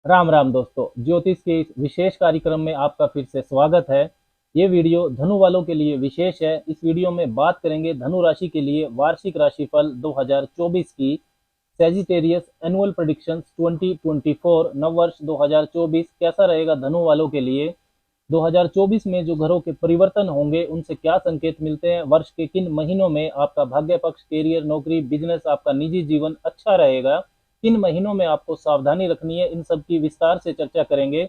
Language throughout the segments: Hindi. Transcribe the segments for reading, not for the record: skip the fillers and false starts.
राम राम दोस्तों, ज्योतिष के इस विशेष कार्यक्रम में आपका फिर से स्वागत है। ये वीडियो धनु वालों के लिए विशेष है। इस वीडियो में बात करेंगे धनु राशि के लिए वार्षिक राशिफल 2024 की। सेजिटेरियस एनुअल प्रेडिक्शंस 2024 नववर्ष 2024 कैसा रहेगा धनु वालों के लिए। 2024 में जो घरों के परिवर्तन होंगे उनसे क्या संकेत मिलते हैं, वर्ष के किन महीनों में आपका भाग्य पक्ष, कैरियर, नौकरी, बिजनेस, आपका निजी जीवन अच्छा रहेगा, किन महीनों में आपको सावधानी रखनी है, इन सब की विस्तार से चर्चा करेंगे।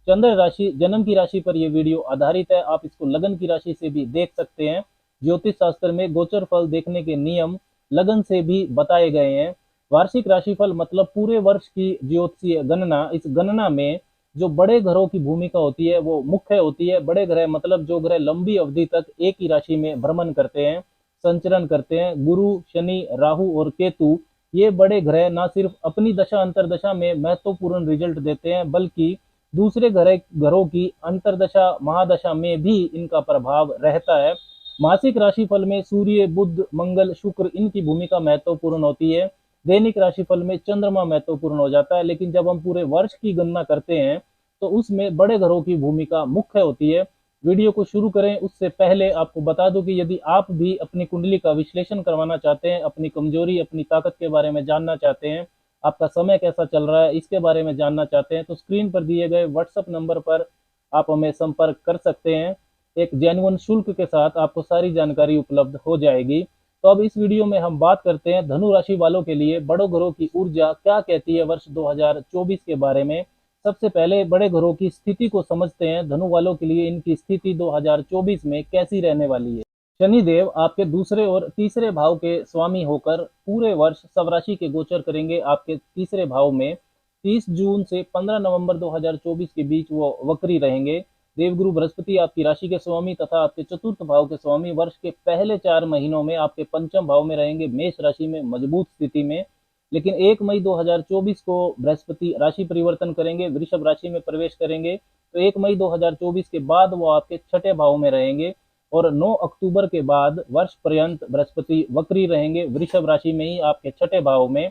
चंद्र राशि, जन्म की राशि पर यह वीडियो आधारित है। आप इसको लगन की राशि से भी देख सकते हैं। ज्योतिष शास्त्र में गोचर फल देखने के नियम लगन से भी बताए गए हैं। वार्षिक राशिफल मतलब पूरे वर्ष की ज्योतिषीय गणना। इस गणना में जो बड़े ग्रहों की भूमिका होती है वो मुख्य होती है। बड़े ग्रह मतलब जो ग्रह लंबी अवधि तक एक ही राशि में भ्रमण करते हैं, संचरण करते हैं। गुरु, शनि, राहु और केतु, ये बड़े ग्रह ना सिर्फ अपनी दशा अंतरदशा में महत्वपूर्ण रिजल्ट देते हैं बल्कि दूसरे ग्रहों की अंतरदशा महादशा में भी इनका प्रभाव रहता है। मासिक राशिफल में सूर्य, बुध, मंगल, शुक्र, इनकी भूमिका महत्वपूर्ण होती है। दैनिक राशिफल में चंद्रमा महत्वपूर्ण हो जाता है। लेकिन जब हम पूरे वर्ष की गणना करते हैं तो उसमें बड़े ग्रहों की भूमिका मुख्य होती है। वीडियो को शुरू करें उससे पहले आपको बता दूं कि यदि आप भी अपनी कुंडली का विश्लेषण करवाना चाहते हैं, अपनी कमजोरी, अपनी ताकत के बारे में जानना चाहते हैं, आपका समय कैसा चल रहा है इसके बारे में जानना चाहते हैं, तो स्क्रीन पर दिए गए व्हाट्सएप नंबर पर आप हमें संपर्क कर सकते हैं। एक जेन्युइन शुल्क के साथ आपको सारी जानकारी उपलब्ध हो जाएगी। तो अब इस वीडियो में हम बात करते हैं धनु राशि वालों के लिए बड़ों ग्रहों की ऊर्जा क्या कहती है वर्ष 2024 के बारे में। सबसे पहले बड़े ग्रहों की स्थिति को समझते हैं। धनु वालों के लिए इनकी स्थिति 2024 में कैसी रहने वाली है। शनिदेव आपके दूसरे और तीसरे भाव के स्वामी होकर पूरे वर्ष सब राशि के गोचर करेंगे। आपके तीसरे भाव में 30 जून से 15 नवंबर 2024 के बीच वो वक्री रहेंगे। देवगुरु बृहस्पति आपकी राशि के स्वामी तथा आपके चतुर्थ भाव के स्वामी वर्ष के पहले 4 महीनों में आपके पंचम भाव में रहेंगे, मेष राशि में मजबूत स्थिति में। लेकिन 1 मई 2024 को बृहस्पति राशि परिवर्तन करेंगे, वृषभ राशि में प्रवेश करेंगे। तो 1 मई 2024 के बाद वो आपके छठे भाव में रहेंगे और 9 अक्टूबर के बाद वर्ष पर्यंत बृहस्पति वक्री रहेंगे वृषभ राशि में ही आपके छठे भाव में।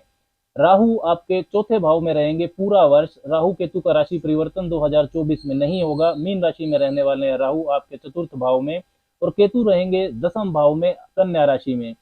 राहु आपके चौथे भाव में रहेंगे पूरा वर्ष। राहु केतु का राशि परिवर्तन 2024 में नहीं होगा। मीन राशि में रहने वाले हैं राहु आपके चतुर्थ भाव में और केतु रहेंगे दसम भाव में कन्या राशि में।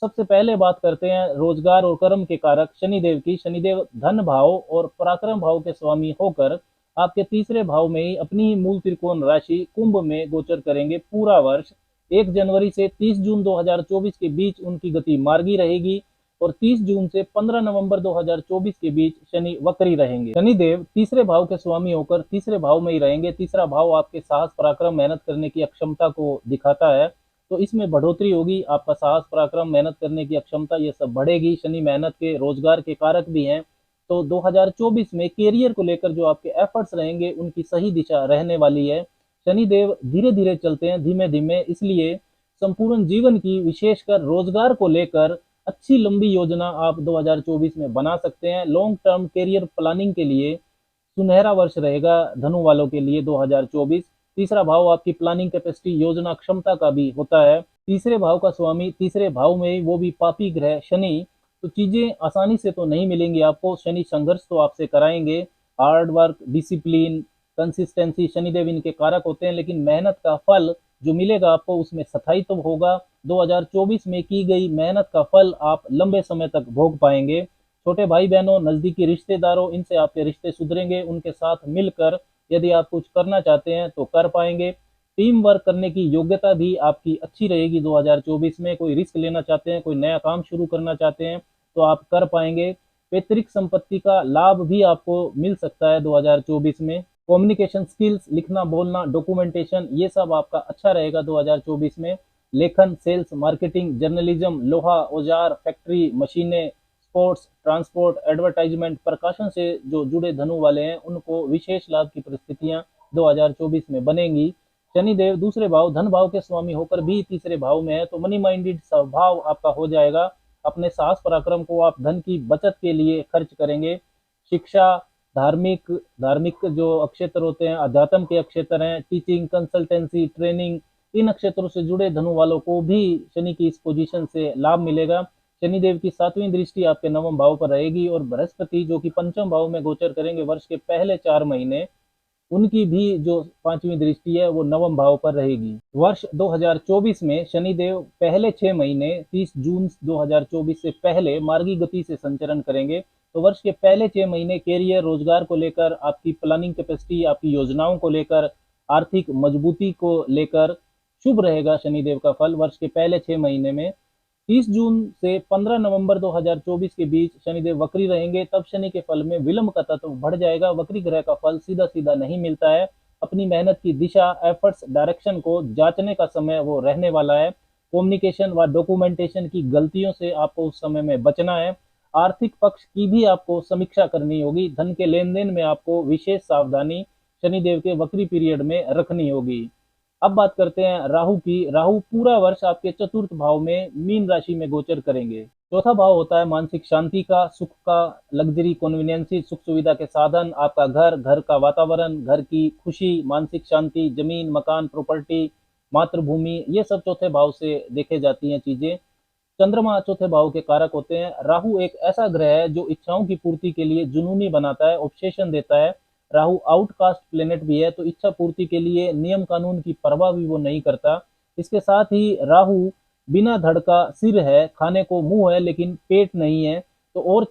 सबसे पहले बात करते हैं रोजगार और कर्म के कारक शनिदेव की। शनिदेव धन भाव और पराक्रम भाव के स्वामी होकर आपके तीसरे भाव में ही अपनी ही मूल त्रिकोण राशि कुंभ में गोचर करेंगे पूरा वर्ष। 1 जनवरी से 30 जून 2024 के बीच उनकी गति मार्गी रहेगी और 30 जून से 15 नवंबर 2024 के बीच शनि वक्री रहेंगे। शनिदेव तीसरे भाव के स्वामी होकर तीसरे भाव में ही रहेंगे। तीसरा भाव आपके साहस, पराक्रम, मेहनत करने की अक्षमता को दिखाता है, तो इसमें बढ़ोतरी होगी। आपका साहस, पराक्रम, मेहनत करने की अक्षमता ये सब बढ़ेगी। शनि मेहनत के, रोजगार के कारक भी हैं। तो 2024 में कैरियर को लेकर जो आपके एफर्ट्स रहेंगे उनकी सही दिशा रहने वाली है। शनिदेव धीरे धीरे चलते हैं, धीमे धीमे, इसलिए संपूर्ण जीवन की, विशेषकर रोजगार को लेकर अच्छी लंबी योजना आप 2024 में बना सकते हैं। लॉन्ग टर्म कैरियर प्लानिंग के लिए सुनहरा वर्ष रहेगा धनु वालों के लिए 2024। तीसरा भाव आपकी प्लानिंग कैपेसिटी, योजना क्षमता का भी होता है। तीसरे भाव का स्वामी तीसरे भाव में ही, वो भी पापी ग्रह शनि, तो चीजें आसानी से तो नहीं मिलेंगी आपको। शनि संघर्ष तो आपसे कराएंगे। Hard work, discipline, consistency Shanidev इनके कारक होते हैं, लेकिन मेहनत का फल जो मिलेगा आपको उसमें स्थायित्व तो होगा। 2024 में की गई मेहनत का फल आप लंबे समय तक भोग पाएंगे। छोटे भाई बहनों, नजदीकी रिश्तेदारों, इनसे आपके रिश्ते सुधरेंगे। उनके साथ मिलकर यदि आप कुछ करना चाहते हैं तो कर पाएंगे। टीम वर्क करने की योग्यता भी आपकी अच्छी रहेगी 2024 में। कोई रिस्क लेना चाहते हैं, कोई नया काम शुरू करना चाहते हैं तो आप कर पाएंगे। पैतृक संपत्ति का लाभ भी आपको मिल सकता है 2024 में। कम्युनिकेशन स्किल्स, लिखना, बोलना, डॉक्यूमेंटेशन, ये सब आपका अच्छा रहेगा 2024 में। लेखन, सेल्स, मार्केटिंग, जर्नलिज्म, लोहा, औजार, फैक्ट्री, मशीनें, स्पोर्ट्स, ट्रांसपोर्ट, एडवर्टाइजमेंट, प्रकाशन से जो जुड़े धनु वाले हैं उनको विशेष लाभ की परिस्थितियां 2024 में बनेंगी। शनिदेव दूसरे भाव धन भाव के स्वामी होकर भी तीसरे भाव में है, तो मनी माइंडेड स्वभाव आपका हो जाएगा। अपने साहस पराक्रम को आप धन की बचत के लिए खर्च करेंगे। शिक्षा, धार्मिक धार्मिक जो क्षेत्र होते हैं, अध्यात्म के क्षेत्र हैं, टीचिंग, कंसल्टेंसी, ट्रेनिंग, इन क्षेत्रों से जुड़े धनु वालों को भी शनि की इस पोजीशन से लाभ मिलेगा। शनिदेव की 7वीं दृष्टि आपके 9वें भाव पर रहेगी और बृहस्पति जो कि पंचम भाव में गोचर करेंगे वर्ष के पहले 4 महीने, उनकी भी जो 5वीं दृष्टि है वो 9वें भाव पर रहेगी। वर्ष 2024 में शनिदेव पहले 6 महीने 30 जून 2024 से पहले मार्गी गति से संचरण करेंगे। तो वर्ष के पहले 6 महीने कैरियर, रोजगार को लेकर, आपकी प्लानिंग कैपेसिटी, आपकी योजनाओं को लेकर, आर्थिक मजबूती को लेकर शुभ रहेगा शनिदेव का फल वर्ष के पहले 6 महीने में। 30 जून से 15 नवंबर 2024 के बीच शनिदेव वक्री रहेंगे, तब शनि के फल में विलंब का तत्व बढ़ जाएगा। वक्री ग्रह का फल सीधा सीधा नहीं मिलता है। अपनी मेहनत की दिशा, एफर्ट्स, डायरेक्शन को जांचने का समय वो रहने वाला है। कम्युनिकेशन व डॉक्यूमेंटेशन की गलतियों से आपको उस समय में बचना है। आर्थिक पक्ष की भी आपको समीक्षा करनी होगी। धन के लेन देन में आपको विशेष सावधानी शनिदेव के वक्री पीरियड में रखनी होगी। अब बात करते हैं राहु की। राहु पूरा वर्ष आपके चतुर्थ भाव में मीन राशि में गोचर करेंगे। चौथा भाव होता है मानसिक शांति का, सुख का, लग्जरी, कन्वीनियंसी, सुख सुविधा के साधन, आपका घर, घर का वातावरण, घर की खुशी, मानसिक शांति, जमीन, मकान, प्रॉपर्टी, मातृभूमि, ये सब चौथे भाव से देखे जाती हैं चीजें। चंद्रमा चौथे भाव के कारक होते हैं। राहु एक ऐसा ग्रह है जो इच्छाओं की पूर्ति के लिए जुनूनी बनाता है, ऑब्सेशन देता है। राहु आउटकास्ट प्लेनेट भी है, तो इच्छा पूर्ति के लिए नियम कानून की परवाह भी वो नहीं करता। इसके साथ ही राहु बिना धड़ का सिर है, खाने को मुंह है लेकिन पेट नहीं है, तो और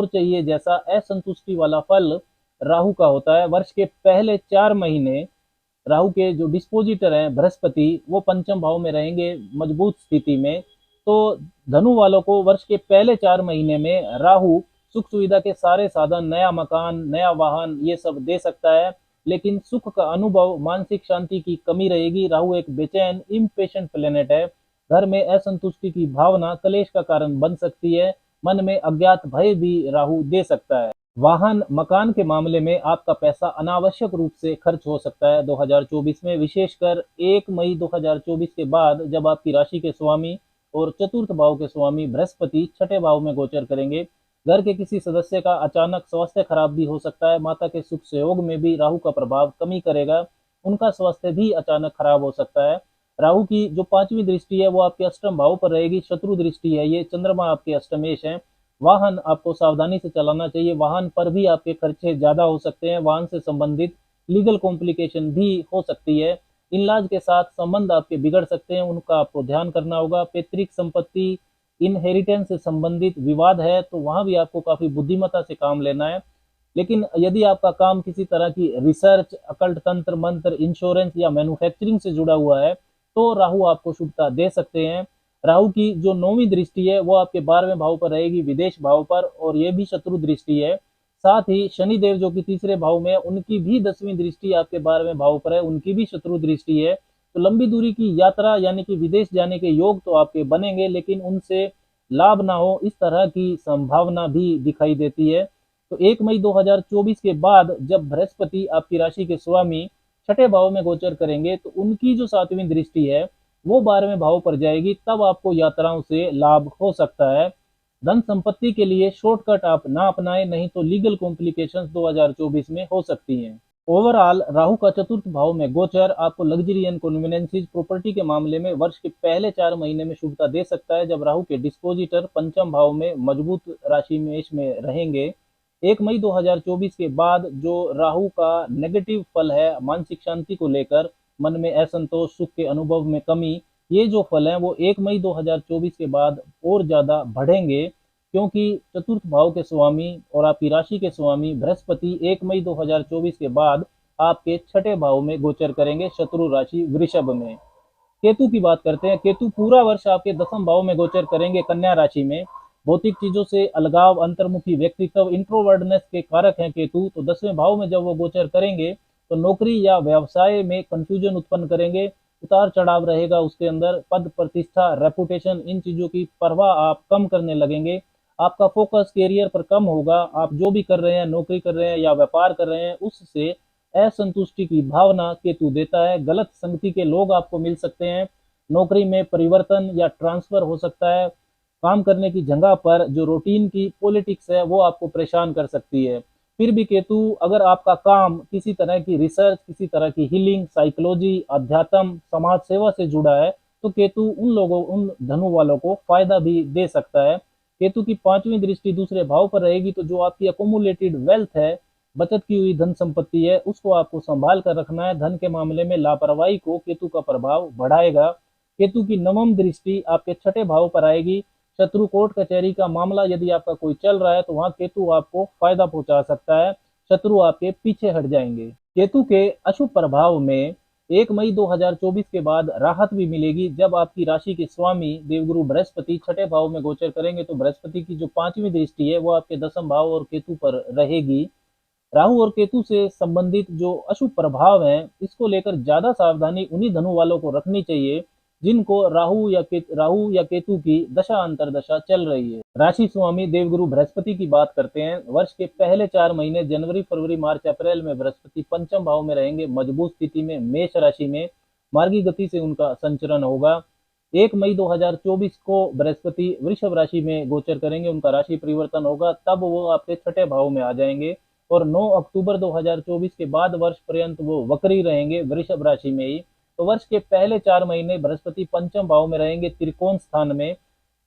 चाहिए जैसा असंतुष्टि वाला फल राहु का होता है। वर्ष के पहले 4 महीने राहु के जो डिस्पोजिटर हैं बृहस्पति, वो पंचम भाव में रहेंगे मजबूत स्थिति में। तो धनु वालों को वर्ष के पहले 4 महीने में राहु सुख सुविधा के सारे साधन, नया मकान, नया वाहन, ये सब दे सकता है, लेकिन सुख का अनुभव, मानसिक शांति की कमी रहेगी। राहु एक बेचैन, इम्पेशेंट प्लेनेट है। घर में असंतुष्टि की भावना कलेश का कारण बन सकती है। मन में अज्ञात भय भी राहु दे सकता है। वाहन, मकान के मामले में आपका पैसा अनावश्यक रूप से खर्च हो सकता है 2024 में, विशेषकर 1 मई 2024 के बाद, जब आपकी राशि के स्वामी और चतुर्थ भाव के स्वामी बृहस्पति छठे भाव में गोचर करेंगे। घर के किसी सदस्य का अचानक स्वास्थ्य खराब भी हो सकता है। माता के सुख सहयोग में भी राहु का प्रभाव कमी करेगा, उनका स्वास्थ्य भी अचानक खराब हो सकता है। राहु की जो 5वीं दृष्टि है वो आपके अष्टम भाव पर रहेगी, शत्रु दृष्टि है ये। चंद्रमा आपके अष्टमेश है। वाहन आपको सावधानी से चलाना चाहिए, वाहन पर भी आपके खर्चे ज्यादा हो सकते हैं। वाहन से संबंधित लीगल कॉम्प्लिकेशन भी हो सकती है। इनलाज के साथ संबंध आपके बिगड़ सकते हैं, उनका आपको ध्यान करना होगा। पैतृक संपत्ति, इनहेरिटेंस से संबंधित विवाद है तो वहां भी आपको काफी बुद्धिमत्ता से काम लेना है। लेकिन यदि आपका काम किसी तरह की रिसर्च, अकल्ट तंत्र मंत्र, इंश्योरेंस या मैन्युफैक्चरिंग से जुड़ा हुआ है तो राहु आपको शुभता दे सकते हैं। राहु की जो 9वीं दृष्टि है वो आपके 12वें भाव पर रहेगी, विदेश भाव पर, और ये भी शत्रु दृष्टि है। साथ ही शनिदेव जो कि तीसरे भाव में है, उनकी भी 10वीं दृष्टि आपके 12वें भाव पर है, उनकी भी शत्रु दृष्टि है। तो लंबी दूरी की यात्रा यानी कि विदेश जाने के योग तो आपके बनेंगे, लेकिन उनसे लाभ ना हो इस तरह की संभावना भी दिखाई देती है। तो 1 मई 2024 के बाद जब बृहस्पति आपकी राशि के स्वामी छठे भाव में गोचर करेंगे तो उनकी जो 7वीं दृष्टि है वो 12वें भाव पर जाएगी, तब आपको यात्राओं से लाभ हो सकता है। धन संपत्ति के लिए शॉर्टकट आप ना अपनाएं, नहीं तो लीगल कॉम्प्लिकेशंस 2024 में हो सकती हैं। ओवरऑल राहु का चतुर्थ भाव में गोचर आपको लग्जरी एंड कन्वीनियंसेस, प्रॉपर्टी के मामले में वर्ष के पहले 4 महीने में शुभता दे सकता है, जब राहु के डिस्पोजिटर पंचम भाव में मजबूत राशि मेष में रहेंगे। 1 मई 2024 के बाद जो राहु का नेगेटिव फल है मानसिक शांति को लेकर, मन में असंतोष, सुख के अनुभव में कमी, ये जो फल है वो 1 मई 2024 के बाद और ज्यादा बढ़ेंगे, क्योंकि चतुर्थ भाव के स्वामी और आपकी राशि के स्वामी बृहस्पति 1 मई 2024 के बाद आपके छठे भाव में गोचर करेंगे, शत्रु राशि वृषभ में। केतु की बात करते हैं। केतु पूरा वर्ष आपके 10वें भाव में गोचर करेंगे, कन्या राशि में। भौतिक चीजों से अलगाव, अंतर्मुखी व्यक्तित्व, इंट्रोवर्डनेस के कारक हैं केतु। तो 10वें भाव में जब वो गोचर करेंगे तो नौकरी या व्यवसाय में कंफ्यूजन उत्पन्न करेंगे, उतार चढ़ाव रहेगा उसके अंदर, पद प्रतिष्ठा, रेपुटेशन, इन चीजों की परवाह आप कम करने लगेंगे। आपका फोकस कैरियर पर कम होगा। आप जो भी कर रहे हैं, नौकरी कर रहे हैं या व्यापार कर रहे हैं, उससे असंतुष्टि की भावना केतु देता है। गलत संगति के लोग आपको मिल सकते हैं। नौकरी में परिवर्तन या ट्रांसफर हो सकता है। काम करने की जगह पर जो रूटीन की पॉलिटिक्स है वो आपको परेशान कर सकती है। फिर भी केतु, अगर आपका काम किसी तरह की रिसर्च, किसी तरह की हीलिंग, साइकोलॉजी, अध्यात्म, समाज सेवा से जुड़ा है तो केतु उन धनु वालों को फायदा भी दे सकता है। केतु की पांचवी दृष्टि दूसरे भाव पर रहेगी, तो जो आपकी अकोमुलेटेड वेल्थ है, बचत की हुई धन संपत्ति है, उसको आपको संभाल कर रखना है। धन के मामले में लापरवाही को केतु का प्रभाव बढ़ाएगा। केतु की नवम दृष्टि आपके छठे भाव पर आएगी। शत्रु कोर्ट कचहरी का मामला यदि आपका कोई चल रहा है तो वहां केतु आपको फायदा पहुंचा सकता है, शत्रु आपके पीछे हट जाएंगे। केतु के अशुभ प्रभाव में 1 मई 2024 के बाद राहत भी मिलेगी। जब आपकी राशि के स्वामी देवगुरु बृहस्पति छठे भाव में गोचर करेंगे तो बृहस्पति की जो पांचवी दृष्टि है वो आपके दसम भाव और केतु पर रहेगी। राहु और केतु से संबंधित जो अशुभ प्रभाव हैं, इसको लेकर ज्यादा सावधानी उन्हीं धनु वालों को रखनी चाहिए जिनको राहु या केतु की दशा अंतरदशा चल रही है। राशि स्वामी देवगुरु बृहस्पति की बात करते हैं। वर्ष के पहले 4 महीने जनवरी, फरवरी, मार्च, अप्रैल में बृहस्पति पंचम भाव में रहेंगे, मजबूत स्थिति में मेष राशि में मार्गी गति से उनका संचरण होगा। 1 मई 2024 को बृहस्पति वृषभ राशि में गोचर करेंगे, उनका राशि परिवर्तन होगा, तब वो आपके छठे भाव में आ जाएंगे और 9 अक्टूबर 2024 के बाद वर्ष पर्यंत वो वक्री रहेंगे वृषभ राशि में ही। तो वर्ष के पहले 4 महीने बृहस्पति पंचम भाव में रहेंगे, त्रिकोण स्थान में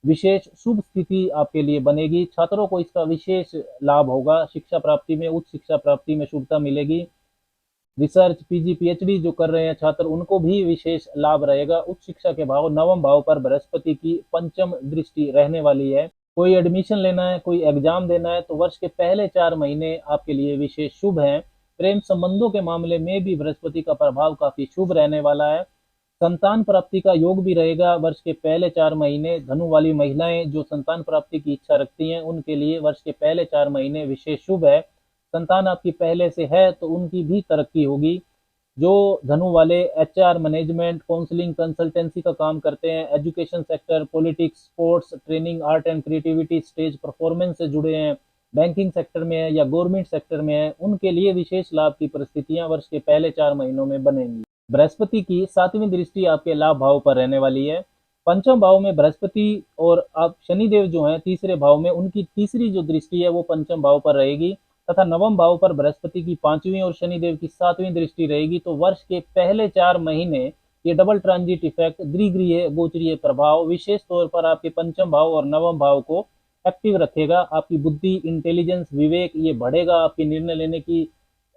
विशेष शुभ स्थिति आपके लिए बनेगी। छात्रों को इसका विशेष लाभ होगा, शिक्षा प्राप्ति में, उच्च शिक्षा प्राप्ति में शुभता मिलेगी। रिसर्च, पीजी, पीएचडी जो कर रहे हैं छात्र, उनको भी विशेष लाभ रहेगा। उच्च शिक्षा के भाव नवम भाव पर बृहस्पति की पंचम दृष्टि रहने वाली है। कोई एडमिशन लेना है, कोई एग्जाम देना है तो वर्ष के पहले 4 महीने आपके लिए विशेष शुभ हैं। प्रेम संबंधों के मामले में भी बृहस्पति का प्रभाव काफी शुभ रहने वाला है। संतान प्राप्ति का योग भी रहेगा वर्ष के पहले 4 महीने। धनु वाली महिलाएं जो संतान प्राप्ति की इच्छा रखती हैं उनके लिए वर्ष के पहले 4 महीने विशेष शुभ है। संतान आपकी पहले से है तो उनकी भी तरक्की होगी। जो धनु वाले एचआर, मैनेजमेंट, काउंसलिंग, कंसल्टेंसी का काम करते हैं, education sector, politics, sports, training, art and creativity, stage performance से जुड़े हैं, बैंकिंग सेक्टर में है या गवर्नमेंट सेक्टर में है, उनके लिए विशेष लाभ की परिस्थितियां वर्ष के पहले 4 महीनों में बनेंगी। बृहस्पति की 7वीं दृष्टि आपके लाभ भाव पर रहने वाली है। पंचम भाव में बृहस्पति और आप शनिदेव जो हैं तीसरे भाव में, उनकी तीसरी जो दृष्टि है वो पंचम भाव पर रहेगी तथा नवम भाव पर बृहस्पति की 5वीं और शनिदेव की 7वीं दृष्टि रहेगी। तो वर्ष के पहले 4 महीने ये डबल ट्रांजिट इफेक्ट, द्विगृह गोचरीय प्रभाव विशेष तौर पर आपके पंचम भाव और नवम भाव को एक्टिव रखेगा। आपकी बुद्धि, इंटेलिजेंस, विवेक ये बढ़ेगा, आपकी निर्णय लेने की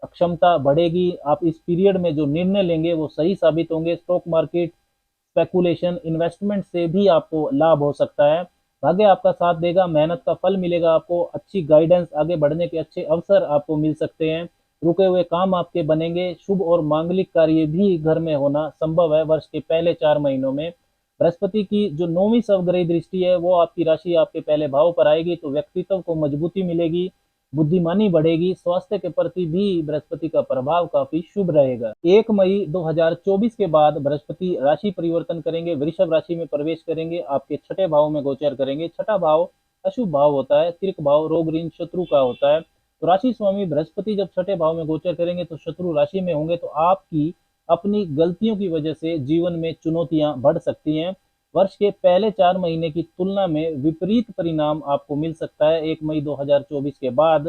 क्षमता बढ़ेगी। आप इस पीरियड में जो निर्णय लेंगे वो सही साबित होंगे। स्टॉक मार्केट, स्पेकुलेशन, इन्वेस्टमेंट से भी आपको लाभ हो सकता है। भाग्य आपका साथ देगा, मेहनत का फल मिलेगा आपको, अच्छी गाइडेंस, आगे बढ़ने के अच्छे अवसर आपको मिल सकते हैं। रुके हुए काम आपके बनेंगे। शुभ और मांगलिक कार्य भी घर में होना संभव है वर्ष के पहले 4 महीनों में। बृहस्पति की जो 9वीं सवग्रही दृष्टि है वो आपकी राशि आपके पहले भाव पर आएगी तो व्यक्तित्व को मजबूती मिलेगी, बुद्धिमानी बढ़ेगी। स्वास्थ्य के प्रति भी बृहस्पति का प्रभाव काफी शुभ रहेगा। 1 मई 2024 के बाद बृहस्पति राशि परिवर्तन करेंगे, वृषभ राशि में प्रवेश करेंगे, आपके छठे भाव में गोचर करेंगे। छठा भाव अशुभ भाव होता है, तिर्क भाव रोग, ऋण, शत्रु का होता है। तो राशि स्वामी बृहस्पति जब छठे भाव में गोचर करेंगे तो शत्रु राशि में होंगे, तो आपकी अपनी गलतियों की वजह से जीवन में चुनौतियां बढ़ सकती हैं। वर्ष के पहले 4 महीने की तुलना में विपरीत परिणाम आपको मिल सकता है 1 मई 2024 के बाद।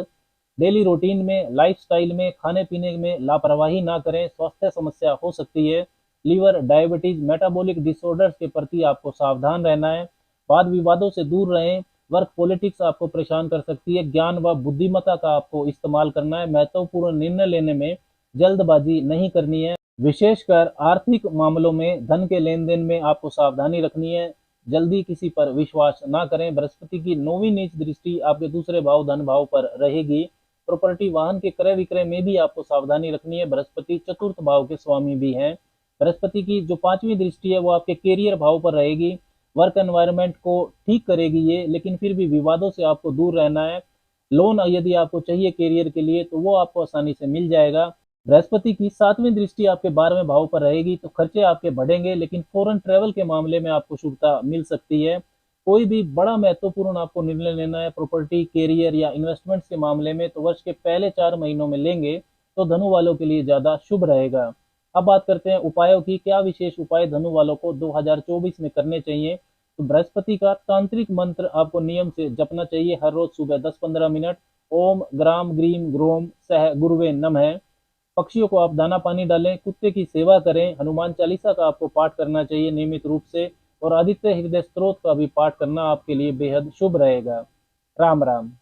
डेली रूटीन में, लाइफस्टाइल में, खाने पीने में लापरवाही ना करें, स्वास्थ्य समस्या हो सकती है। लीवर, डायबिटीज, मेटाबॉलिक डिसऑर्डर्स के प्रति आपको सावधान रहना है। वाद विवादों से दूर रहें। वर्क पॉलिटिक्स आपको परेशान कर सकती है। ज्ञान व बुद्धिमत्ता का आपको इस्तेमाल करना है। महत्वपूर्ण निर्णय लेने में जल्दबाजी नहीं करनी है। विशेषकर आर्थिक मामलों में, धन के लेन देन में आपको सावधानी रखनी है। जल्दी किसी पर विश्वास ना करें। बृहस्पति की 9वीं नीच दृष्टि आपके दूसरे भाव धन भाव पर रहेगी। प्रॉपर्टी, वाहन के क्रय विक्रय में भी आपको सावधानी रखनी है। बृहस्पति चतुर्थ भाव के स्वामी भी हैं। बृहस्पति की जो 5वीं दृष्टि है वो आपके कैरियर भाव पर रहेगी। वर्क एनवायरनमेंट को ठीक करेगी ये, लेकिन फिर भी विवादों से आपको दूर रहना है। लोन यदि आपको चाहिए कैरियर के लिए तो वो आपको आसानी से मिल जाएगा। बृहस्पति की 7वीं दृष्टि आपके 12वें भाव पर रहेगी तो खर्चे आपके बढ़ेंगे, लेकिन फॉरेन ट्रेवल के मामले में आपको शुभता मिल सकती है। कोई भी बड़ा महत्वपूर्ण आपको निर्णय लेना है प्रॉपर्टी, कैरियर या इन्वेस्टमेंट्स के मामले में तो वर्ष के पहले 4 महीनों में लेंगे तो धनु वालों के लिए ज्यादा शुभ रहेगा। अब बात करते हैं उपायों की। क्या विशेष उपाय धनु वालों को 2024 में करने चाहिए? तो बृहस्पति का तांत्रिक मंत्र आपको नियम से जपना चाहिए हर रोज सुबह 10-15 मिनट। ओम ग्राम ग्रीम ग्रोम सह गुरुवे नमः। पक्षियों को आप दाना पानी डालें, कुत्ते की सेवा करें, हनुमान चालीसा का आपको पाठ करना चाहिए नियमित रूप से, और आदित्य हृदय स्तोत्र का भी पाठ करना आपके लिए बेहद शुभ रहेगा। राम राम।